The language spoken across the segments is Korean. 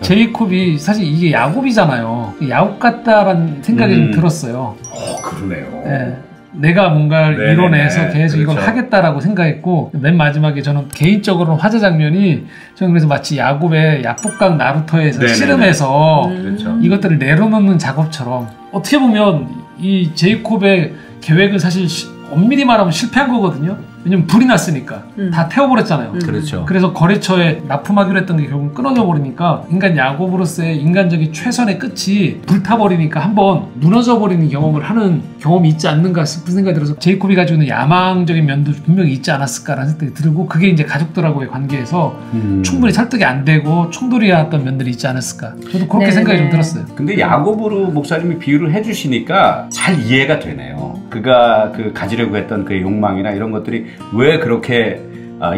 제이콥이 사실 이게 야곱이잖아요. 야곱 같다라는 생각이 좀 들었어요. 그러네요. 네. 내가 뭔가를 이뤄내서 계속 그렇죠. 이걸 하겠다라고 생각했고, 맨 마지막에 저는 개인적으로 화제 장면이, 저는 그래서 마치 야곱의 약복강 나루토에서 씨름해서 그렇죠. 이것들을 내려놓는 작업처럼, 어떻게 보면 이 제이콥의 계획은 사실 엄밀히 말하면 실패한 거거든요. 왜냐면 불이 났으니까 다 태워버렸잖아요. 그렇죠. 그래서 거래처에 납품하기로 했던 게 결국 끊어져 버리니까 인간 야곱으로서의 인간적인 최선의 끝이 불타버리니까 한번 무너져 버리는 경험을 하는 경험이 있지 않는가 싶은 생각이 들어서 제이콥이 가지고 있는 야망적인 면도 분명히 있지 않았을까라는 생각이 들고, 그게 이제 가족들하고의 관계에서 충분히 설득이 안 되고 충돌이 일어났던 면들이 있지 않았을까, 저도 그렇게 생각이 좀 들었어요. 근데 야곱으로 목사님이 비유를 해주시니까 잘 이해가 되네요. 그가 그 가지려고 했던 그 욕망이나 이런 것들이 왜 그렇게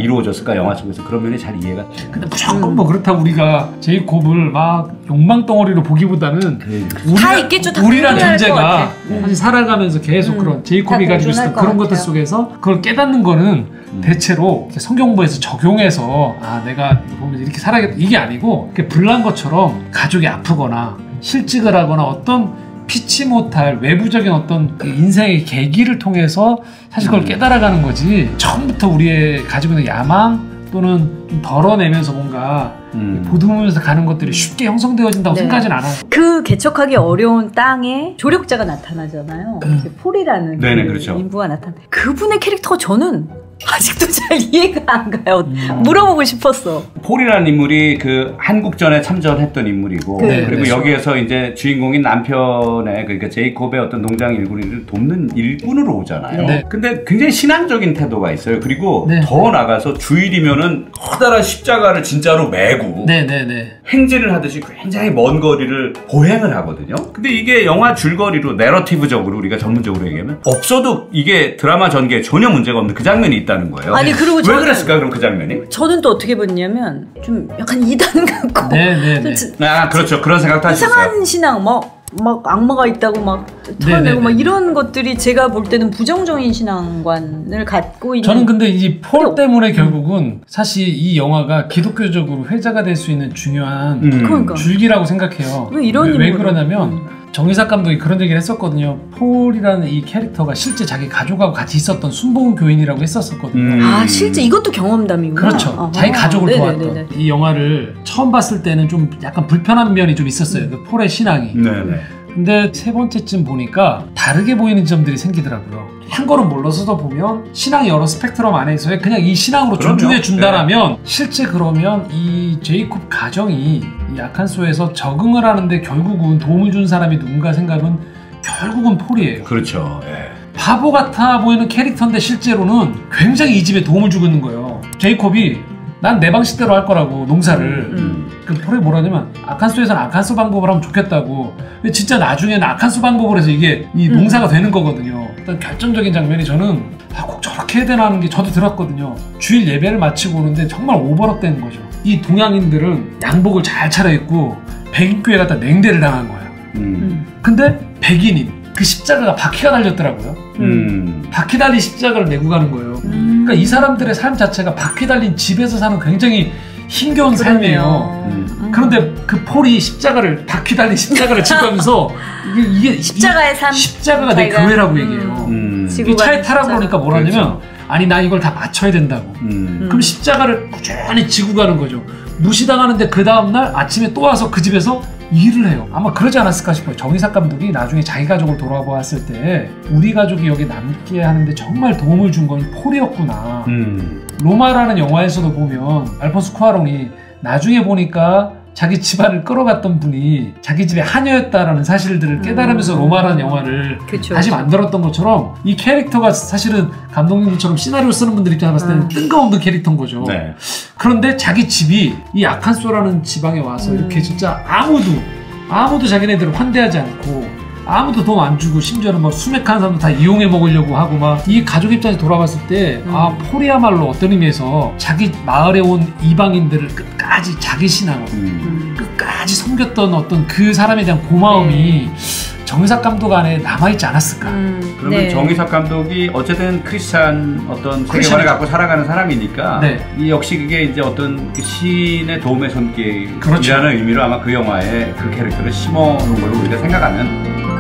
이루어졌을까, 영화 속에서. 그런 면이 잘 이해가 돼요. 근데 무조건 뭐 그렇다고 우리가 제이콥을 막 욕망 덩어리로 보기보다는 다 있겠죠. 다 우리란 존재가 사실 살아가면서 계속 그런 제이콥이 가지고 있었던 그런 것들 속에서 그걸 깨닫는 거는 대체로 성경부에서 적용해서 내가 보면 이렇게 살아야겠다 이게 아니고, 불난 것처럼 가족이 아프거나 실직을 하거나 어떤 피치 못할 외부적인 어떤 인생의 계기를 통해서 사실 그걸 깨달아가는 거지, 처음부터 우리의 가지고 있는 야망 또는 좀 덜어내면서 뭔가 보듬으면서 가는 것들이 쉽게 형성되어진다고 생각하진 않아요. 그 개척하기 어려운 땅에 조력자가 나타나잖아요. 폴이라는 그렇죠. 인부가 나타나. 그분의 캐릭터가 저는 아직도 잘 이해가 안 가요. 물어보고 싶었어. 폴이라는 인물이 그 한국전에 참전했던 인물이고, 그리고 여기에서 이제 주인공인 남편의, 그러니까 제이콥의 어떤 농장 일꾼을 돕는 일꾼으로 오잖아요. 근데 굉장히 신앙적인 태도가 있어요. 그리고 더 나가서 주일이면은 커다란 십자가를 진짜로 메고 행진을 하듯이 굉장히 먼 거리를 보행을 하거든요. 근데 이게 영화 줄거리로 내러티브적으로 우리가 전문적으로 얘기하면 없어도 이게 드라마 전개에 전혀 문제가 없는 그 장면이 있다는 거예요. 아니, 그리고 왜 그랬을까, 그럼 그 장면이? 저는 또 어떻게 봤냐면 좀 약간 이단 같고 그렇죠. 그런 생각도 하셨어요. 이상한 신앙, 막 악마가 있다고 막 털어내고 막 이런 것들이 제가 볼 때는 부정적인 신앙관을 갖고 있는. 저는 근데 이 폴 때문에 결국은 사실 이 영화가 기독교적으로 회자가 될 수 있는 중요한 줄기라고 생각해요. 왜 그러냐면 정의삭 감독이 그런 얘기를 했었거든요. 폴이라는 이 캐릭터가 실제 자기 가족하고 같이 있었던 순복음 교인이라고 했었거든요. 실제 이것도 경험담이구나. 그렇죠. 자기 가족을 도왔던. 이 영화를 처음 봤을 때는 좀 약간 불편한 면이 좀 있었어요. 그 폴의 신앙이. 근데 세 번째쯤 보니까 다르게 보이는 점들이 생기더라고요. 한 걸음 물러서서 보면 신앙의 여러 스펙트럼 안에서의 그냥 이 신앙으로 존중해 준다라면 실제 그러면 이 제이콥 가정이 이 아칸소에서 적응을 하는데 결국은 도움을 준 사람이 누군가 생각은 결국은 폴이에요. 그렇죠. 바보 같아 보이는 캐릭터인데 실제로는 굉장히 이 집에 도움을 주고 있는 거예요. 제이콥이 난 내 방식대로 할 거라고 농사를. 그 폴이 뭐라냐면 아칸소에서는 아칸소 방법을 하면 좋겠다고. 근데 진짜 나중에는 아칸소 방법을 해서 이게 이 농사가 되는 거거든요. 일단 결정적인 장면이 저는 꼭 저렇게 해야 되나 하는 게 저도 들었거든요. 주일 예배를 마치고 오는데 정말 오버랩된 거죠. 이 동양인들은 양복을 잘 차려입고 백인교회 갖다 냉대를 당한 거예요. 근데 백인인 그 십자가가 바퀴가 달렸더라고요. 바퀴 달린 십자가를 메고 가는 거예요. 그러니까 이 사람들의 삶 자체가 바퀴 달린 집에서 사는 굉장히 힘겨운 삶이에요. 그런데 그 폴이 십자가를, 바퀴 달린 십자가를 지면서 이게 십자가의 삶, 십자가가 내 교회라고 얘기해요. 이 차에 타라고 그러니까 뭐라냐면 아니 나 이걸 다 맞춰야 된다고. 그럼 십자가를 꾸준히 지고 가는 거죠. 무시당하는데 그 다음날 아침에 또 와서 그 집에서 일을 해요. 아마 그러지 않았을까 싶어요. 정의삭 감독이 나중에 자기 가족을 돌아보았을 때 우리 가족이 여기 남게 하는데 정말 도움을 준 건 폴이었구나. 로마라는 영화에서도 보면 알폰소 쿠아론이 나중에 보니까 자기 집안을 끌어갔던 분이 자기 집의 하녀였다라는 사실들을 깨달으면서 로마라는 영화를 다시 만들었던 것처럼 이 캐릭터가 사실은 감독님처럼 시나리오 쓰는 분들 입장에 봤을 때는 뜬금없는 캐릭터인 거죠. 그런데 자기 집이 이 아칸소라는 지방에 와서 이렇게 진짜 아무도 자기네들을 환대하지 않고 아무도 도움 안 주고 심지어는 막 수맥한 사람도 다 이용해 먹으려고 하고 막 이 가족 입장에서 돌아봤을 때 폴이야말로 어떤 의미에서 자기 마을에 온 이방인들을 끝까지 자기 신앙으로 끝까지 섬겼던 어떤 그 사람에 대한 고마움이 정의삭 감독 안에 남아있지 않았을까. 그러면 네. 정의삭 감독이 어쨌든 크리스찬 어떤 세계관을 갖고 살아가는 사람이니까 네. 이 역시 그게 이제 어떤 신의 도움의 손길이라는 그렇죠. 의미로 아마 그 영화에 그 캐릭터를 심어놓은 걸로 우리가 생각하면